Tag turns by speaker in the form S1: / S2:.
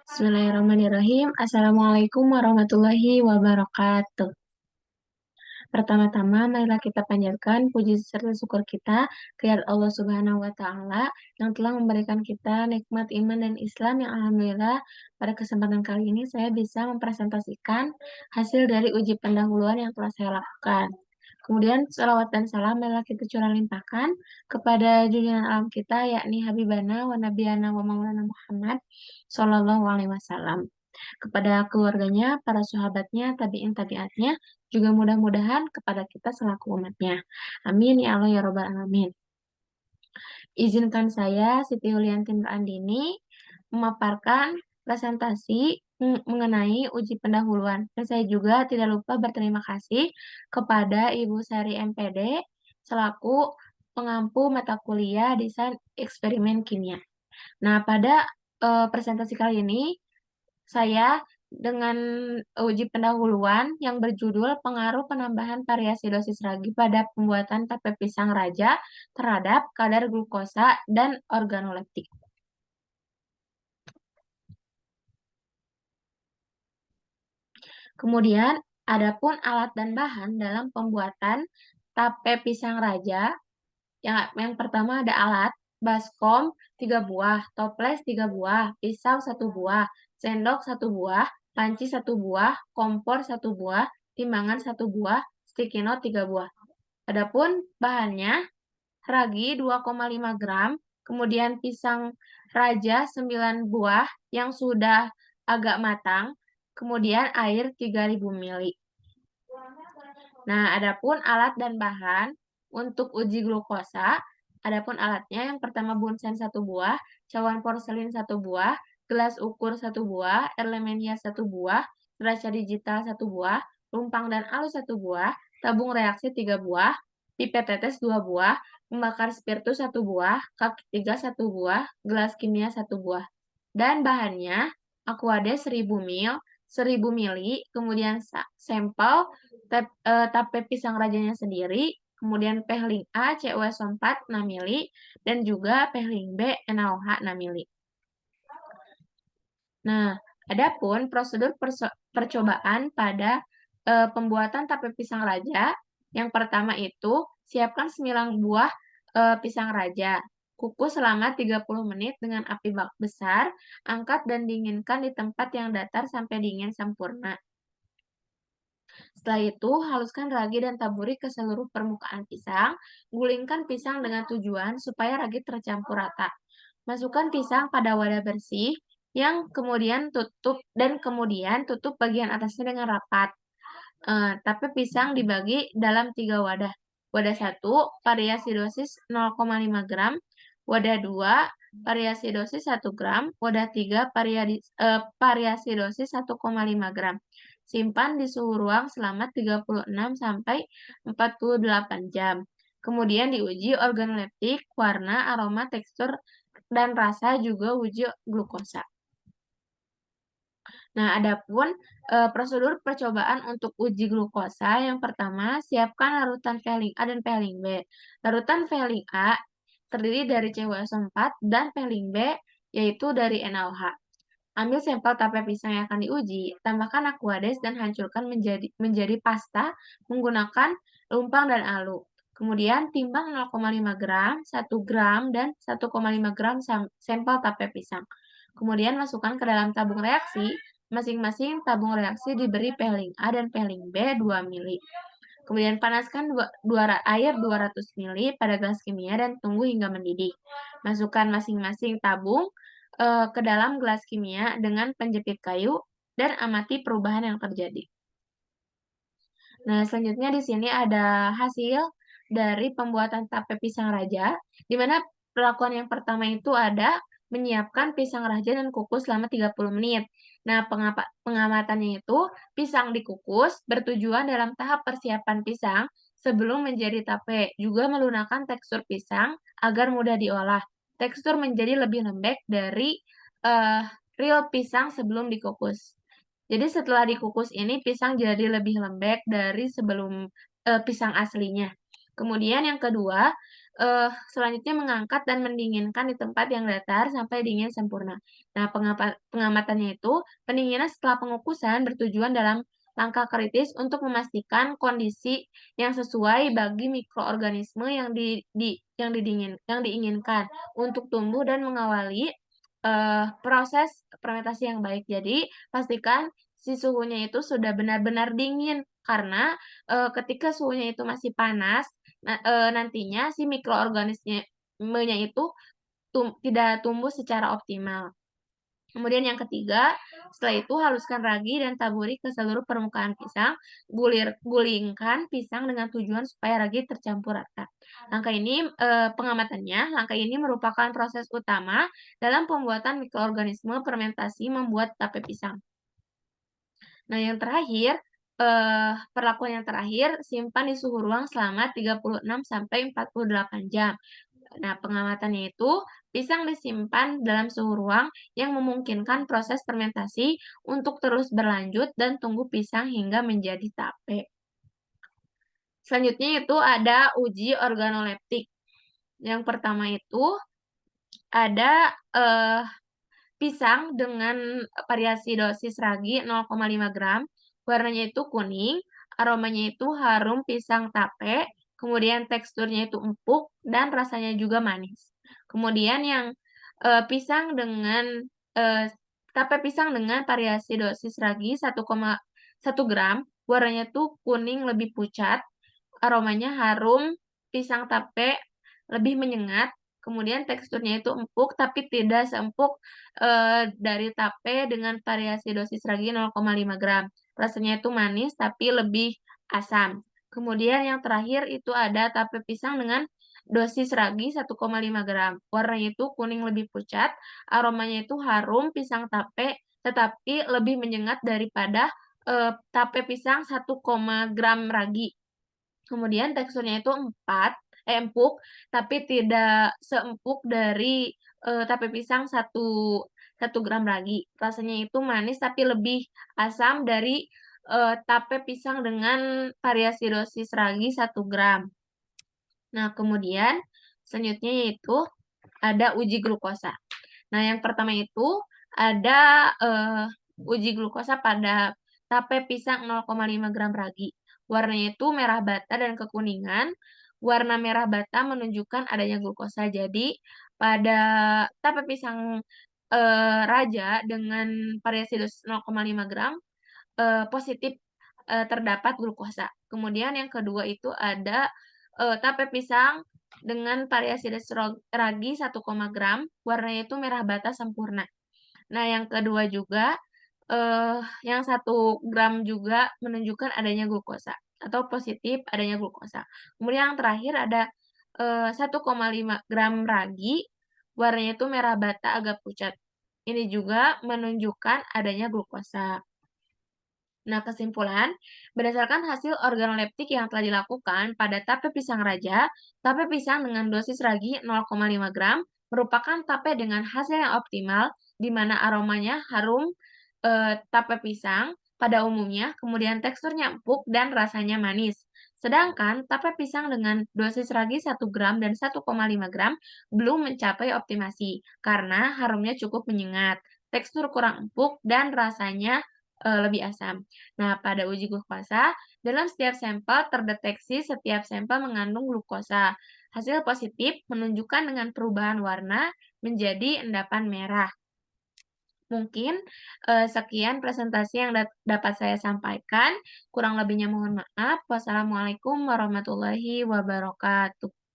S1: Bismillahirrahmanirrahim. Assalamualaikum warahmatullahi wabarakatuh. Pertama-tama, marilah kita panjatkan puji serta syukur kita kepada Allah Subhanahu wa Ta'ala yang telah memberikan kita nikmat iman dan Islam yang alhamdulillah pada kesempatan kali ini saya bisa mempresentasikan hasil dari uji pendahuluan yang telah saya lakukan. Kemudian salawat dan salam marilah kita curah limpahkan kepada junjungan alam kita yakni Habibana wa Nabiyana wa Maulana Muhammad Sallallahu Alaihi Wasallam, kepada keluarganya, para sahabatnya, tabi'in tabi'atnya, juga mudah-mudahan kepada kita selaku umatnya. Amin ya Allah ya Rabbal Alamin. Izinkan saya, Siti Yulianti Andini, memaparkan presentasi mengenai uji pendahuluan. Dan saya juga tidak lupa berterima kasih kepada Ibu Sari MPD selaku pengampu mata kuliah Desain Eksperimen Kimia. Nah, pada presentasi kali ini saya dengan uji pendahuluan yang berjudul pengaruh penambahan variasi dosis ragi pada pembuatan tape pisang raja terhadap kadar glukosa dan organoleptik. Kemudian, adapun alat dan bahan dalam pembuatan tape pisang raja. Yang pertama ada alat, baskom 3 buah, toples 3 buah, pisau 1 buah, sendok 1 buah, panci 1 buah, kompor 1 buah, timbangan 1 buah, sticky note 3 buah. Adapun bahannya, ragi 2,5 gram, kemudian pisang raja 9 buah yang sudah agak matang, kemudian air 3000 ml. Nah, adapun alat dan bahan untuk uji glukosa, adapun alatnya yang pertama bunsen 1 buah, cawan porselin 1 buah, gelas ukur 1 buah, elemen hias 1 buah, neraca digital 1 buah, lumpang dan alus 1 buah, tabung reaksi 3 buah, pipet tetes 2 buah, pembakar spiritus 1 buah, kaki 3 1 buah, gelas kimia 1 buah. Dan bahannya Aquades 1000 ml, 1000 ml, kemudian sampel tape pisang rajanya sendiri, kemudian pehling A CuSO4 6 ml, dan juga pehling B NaOH 6 ml. Nah, adapun prosedur percobaan pada pembuatan tape pisang raja, yang pertama itu siapkan 9 buah pisang raja. Kukus selama 30 menit dengan api bak besar, angkat dan dinginkan di tempat yang datar sampai dingin sempurna. Setelah itu, haluskan ragi dan taburi ke seluruh permukaan pisang. Gulingkan pisang dengan tujuan supaya ragi tercampur rata. Masukkan pisang pada wadah bersih yang kemudian tutup bagian atasnya dengan rapat. Tapi pisang dibagi dalam 3 wadah. Wadah 1, variasi dosis 0,5 gram. Wadah 2, variasi dosis 1 gram. Wadah 3, variasi dosis 1,5 gram. Simpan di suhu ruang selama 36 sampai 48 jam. Kemudian diuji organoleptik, warna, aroma, tekstur, dan rasa, juga uji glukosa. Nah, adapun prosedur percobaan untuk uji glukosa, yang pertama, siapkan larutan pehling A dan pehling B. Larutan pehling A terdiri dari CuSO4 dan pehling B yaitu dari NaOH. Ambil sampel tape pisang yang akan diuji, tambahkan Aquades dan hancurkan menjadi pasta menggunakan lumpang dan alu. Kemudian timbang 0,5 gram, 1 gram, dan 1,5 gram sampel tape pisang. Kemudian masukkan ke dalam tabung reaksi. Masing-masing tabung reaksi diberi pehling A dan pehling B 2 ml. Kemudian panaskan air 200 ml pada gelas kimia dan tunggu hingga mendidih. Masukkan masing-masing tabung ke dalam gelas kimia dengan penjepit kayu dan amati perubahan yang terjadi. Nah, selanjutnya di sini ada hasil dari pembuatan tape pisang raja, di mana perlakuan yang pertama itu ada menyiapkan pisang raja dan kukus selama 30 menit. Nah, pengamatannya itu pisang dikukus bertujuan dalam tahap persiapan pisang sebelum menjadi tape, juga melunakkan tekstur pisang agar mudah diolah. Tekstur menjadi lebih lembek dari real pisang sebelum dikukus. Jadi setelah dikukus ini pisang jadi lebih lembek dari sebelum pisang aslinya. Kemudian yang kedua, Selanjutnya mengangkat dan mendinginkan di tempat yang datar sampai dingin sempurna. Nah, pengamatannya itu, pendinginan setelah pengukusan bertujuan dalam langkah kritis untuk memastikan kondisi yang sesuai bagi mikroorganisme yang diinginkan untuk tumbuh dan mengawali, proses fermentasi yang baik. Jadi, pastikan si suhunya itu sudah benar-benar dingin, karena, ketika suhunya itu masih panas, nantinya si mikroorganismenya itu tidak tumbuh secara optimal. Kemudian yang ketiga, setelah itu haluskan ragi dan taburi ke seluruh permukaan pisang, gulingkan pisang dengan tujuan supaya ragi tercampur rata. Langkah ini merupakan proses utama dalam pembuatan mikroorganisme fermentasi membuat tape pisang. Nah, yang terakhir, perlakuan yang terakhir, simpan di suhu ruang selama 36 sampai 48 jam. Nah, pengamatannya itu, pisang disimpan dalam suhu ruang yang memungkinkan proses fermentasi untuk terus berlanjut dan tunggu pisang hingga menjadi tape. Selanjutnya itu ada uji organoleptik. Yang pertama itu ada, pisang dengan variasi dosis ragi 0,5 gram, warnanya itu kuning, aromanya itu harum pisang tape, kemudian teksturnya itu empuk, dan rasanya juga manis. Kemudian yang, pisang dengan, eee, tape pisang dengan variasi dosis ragi 1,1 gram, warnanya tuh kuning lebih pucat, aromanya harum, pisang tape lebih menyengat, kemudian teksturnya itu empuk tapi tidak seempuk, dari tape dengan variasi dosis ragi 0,5 gram. Rasanya itu manis tapi lebih asam. Kemudian yang terakhir itu ada tape pisang dengan dosis ragi 1,5 gram. Warnanya itu kuning lebih pucat, aromanya itu harum pisang tape, tetapi lebih menyengat daripada, tape pisang 1 gram ragi. Kemudian teksturnya itu empuk, tapi tidak seempuk dari, tape pisang 1 gram ragi. Rasanya itu manis tapi lebih asam dari, tape pisang dengan variasi dosis ragi 1 gram. Nah, kemudian selanjutnya yaitu ada uji glukosa. Nah, yang pertama itu ada, uji glukosa pada tape pisang 0,5 gram ragi. Warnanya itu merah bata dan kekuningan. Warna merah bata menunjukkan adanya glukosa. Jadi, pada tape pisang, raja dengan variasi dosis 0,5 gram, positif, terdapat glukosa. Kemudian yang kedua itu ada, tape pisang dengan variasi dosis ragi 1, gram, warnanya itu merah bata sempurna. Nah, yang kedua juga, yang 1 gram juga menunjukkan adanya glukosa atau positif adanya glukosa. Kemudian yang terakhir ada, 1,5 gram ragi, warnanya itu merah bata agak pucat. Ini juga menunjukkan adanya glukosa. Nah, kesimpulan, berdasarkan hasil organoleptik yang telah dilakukan pada tape pisang raja, tape pisang dengan dosis ragi 0,5 gram merupakan tape dengan hasil yang optimal, di mana aromanya harum, tape pisang pada umumnya, kemudian teksturnya empuk dan rasanya manis. Sedangkan tape pisang dengan dosis ragi 1 gram dan 1,5 gram belum mencapai optimasi, karena harumnya cukup menyengat, tekstur kurang empuk, dan rasanya lebih asam. Nah, pada uji glukosa, dalam setiap sampel terdeteksi setiap sampel mengandung glukosa. Hasil positif menunjukkan dengan perubahan warna menjadi endapan merah. Mungkin, sekian presentasi yang dapat saya sampaikan, kurang lebihnya mohon maaf. Wassalamualaikum warahmatullahi wabarakatuh.